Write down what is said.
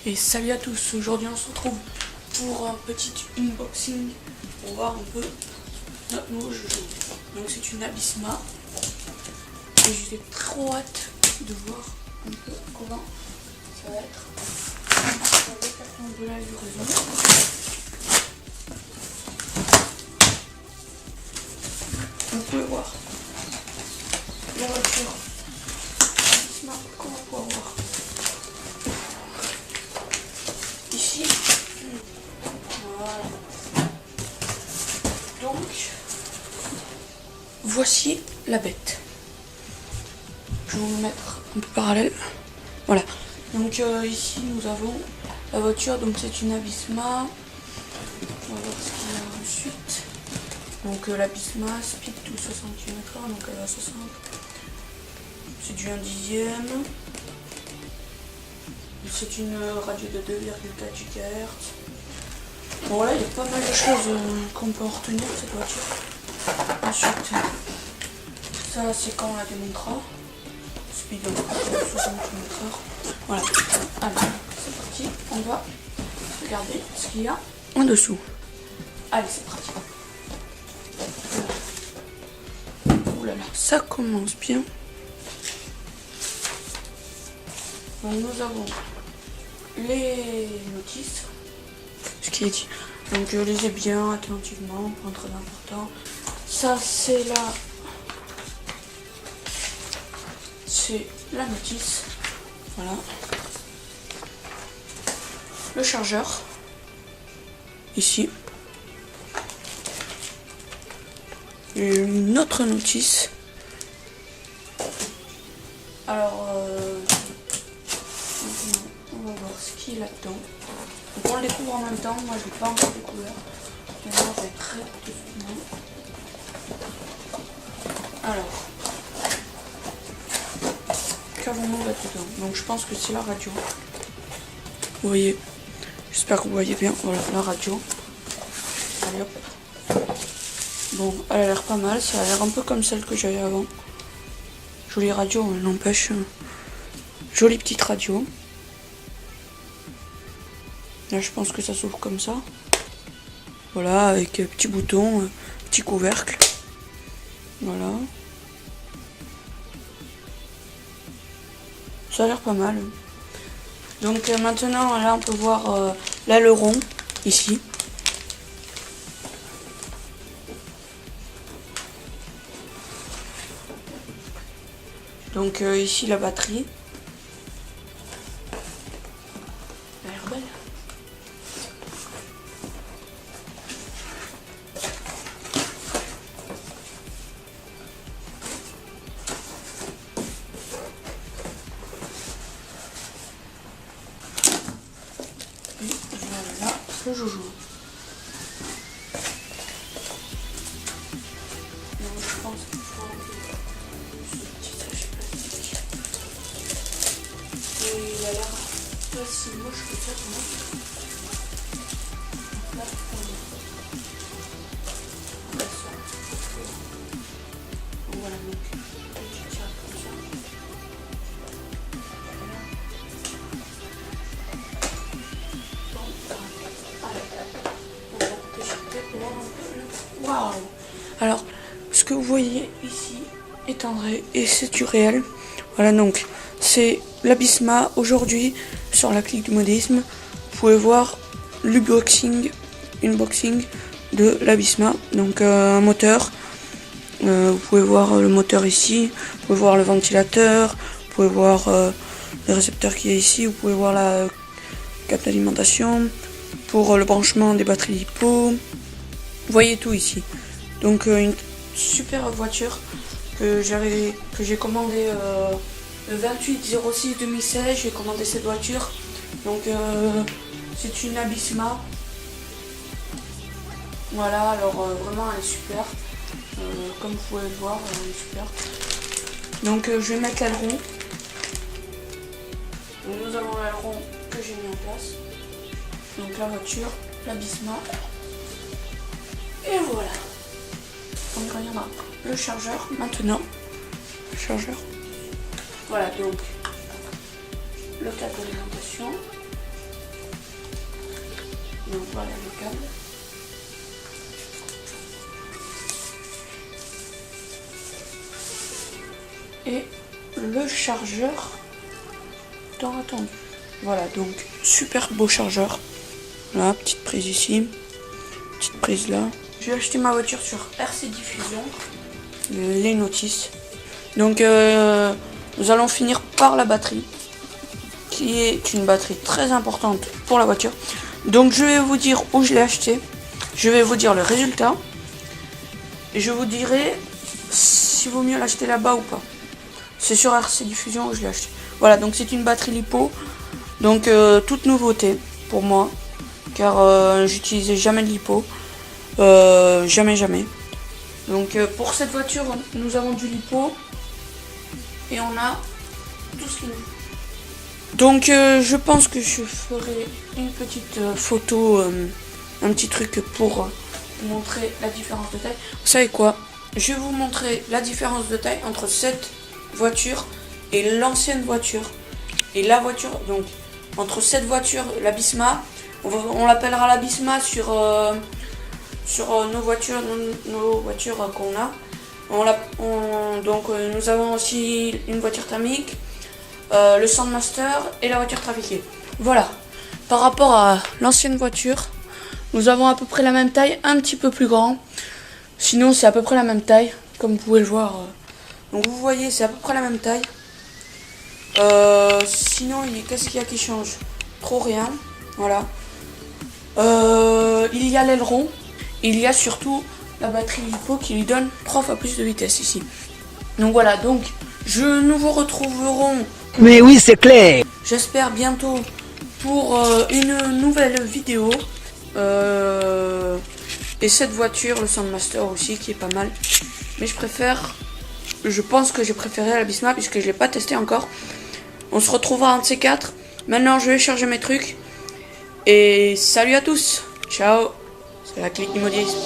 Et salut à tous, aujourd'hui on se retrouve pour un petit unboxing pour voir un peu notre nouveau jeu. Donc c'est une Abysma et j'ai trop hâte de voir un peu comment ça va être. Le carton de la livraison. Vous pouvez voir la voiture Abysma qu'on va pouvoir voir. Ici, voilà. Donc, voici la bête. Je vais vous mettre un peu parallèle. Voilà. Donc ici nous avons la voiture. Donc c'est une Abysma. On va voir ce qu'il y a ensuite. Donc l'Abysma speed to 60 km/h. Donc elle va à 60. C'est du 1/10. C'est une radio de 2,4 GHz. Bon voilà, il y a pas mal de choses qu'on peut en retenir de cette voiture. Ensuite, ça c'est quand on la démontrera. Speed de 60 km/h. Voilà. Alors, c'est parti. On va regarder ce qu'il y a en dessous. Allez, c'est parti. Ouh là là, ça commence bien. Donc nous avons les notices, ce qui est dit. Donc lisez bien attentivement, pas très important. Ça c'est la notice. Voilà. Le chargeur. Ici. Et une autre notice. Alors on va voir ce qu'il y a là-dedans. Donc on le découvre en même temps. Moi je ne l'ai pas encore découvert. Maintenant je vais très doucement. Alors, qu'avons-nous là-dedans? Donc je pense que c'est la radio. Vous voyez, j'espère que vous voyez bien. Voilà la radio. Allez hop. Bon, elle a l'air pas mal. Ça a l'air un peu comme celle que j'avais avant. Jolie radio, n'empêche. Jolie petite radio. Là, je pense que ça s'ouvre comme ça. Voilà, avec petit bouton, petit couvercle. Voilà. Ça a l'air pas mal. Donc maintenant, là, on peut voir l'aileron, ici. Donc ici, la batterie. Elle a l'air belle. Et voilà le joujou. Donc je pense qu'il faut ce petit sachet plastique. Et il a l'air pas si moche que ça, non? Là, on va ça. Donc voilà, donc je tire comme ça. Waouh! Alors, ce que vous voyez ici est en vrai et c'est du réel. Voilà, donc c'est l'Abysma aujourd'hui sur la clique du modisme. Vous pouvez voir l'unboxing de l'Abysma. Donc un moteur. Vous pouvez voir le moteur ici. Vous pouvez voir le ventilateur. Vous pouvez voir le récepteur qui est ici. Vous pouvez voir la carte d'alimentation pour le branchement des batteries lipo. Vous voyez tout ici. Donc une super voiture que j'ai commandé le 28/06/2016. J'ai commandé cette voiture. Donc c'est une Abysma. Voilà, alors vraiment elle est super. Comme vous pouvez le voir, elle est super. Donc je vais mettre l'aileron. Donc nous avons l'aileron que j'ai mis en place. Donc la voiture, l'Abysma. Et voilà. On y reviendra. Le chargeur maintenant. Le chargeur. Voilà, donc le câble d'alimentation. Donc voilà le câble. Et le chargeur tant attendu. Voilà, donc super beau chargeur. Là, petite prise ici, petite prise là. J'ai acheté ma voiture sur RC Diffusion, les notices. Donc nous allons finir par la batterie, qui est une batterie très importante pour la voiture. Donc je vais vous dire où je l'ai acheté, je vais vous dire le résultat, et je vous dirai s'il vaut mieux l'acheter là-bas ou pas. C'est sur RC Diffusion où je l'ai acheté. Voilà, donc c'est une batterie LiPo, donc toute nouveauté pour moi, car j'utilisais jamais de LiPo, jamais. Donc pour cette voiture, nous avons du LiPo et on a tout ce qu'il nous faut. Donc je pense que je ferai une petite photo, un petit truc pour vous montrer la différence de taille. Vous savez quoi? Je vais vous montrer la différence de taille entre cette voiture et l'ancienne voiture. Et la voiture, donc entre cette voiture, la Bisma, on l'appellera la Bisma sur nos voitures, qu'on a. Donc nous avons aussi une voiture thermique, le Sandmaster et la voiture trafiquée. Voilà. Par rapport à l'ancienne voiture, nous avons à peu près la même taille, un petit peu plus grand. Sinon c'est à peu près la même taille, comme vous pouvez le voir. Donc vous voyez, c'est à peu près la même taille. Sinon, qu'est-ce qu'il y a qui change? Trop rien. Voilà. Il y a l'aileron. Il y a surtout la batterie LiPo qui lui donne 3 fois plus de vitesse ici. Donc voilà, donc nous vous retrouverons. Mais oui, c'est clair. J'espère bientôt pour une nouvelle vidéo. Et cette voiture, le Sandmaster aussi, qui est pas mal. Mais je pense que j'ai préféré la Bisma puisque je l'ai pas testé encore. On se retrouvera en C4. Maintenant, je vais charger mes trucs. Et salut à tous. Ciao. C'est la clique du modisme.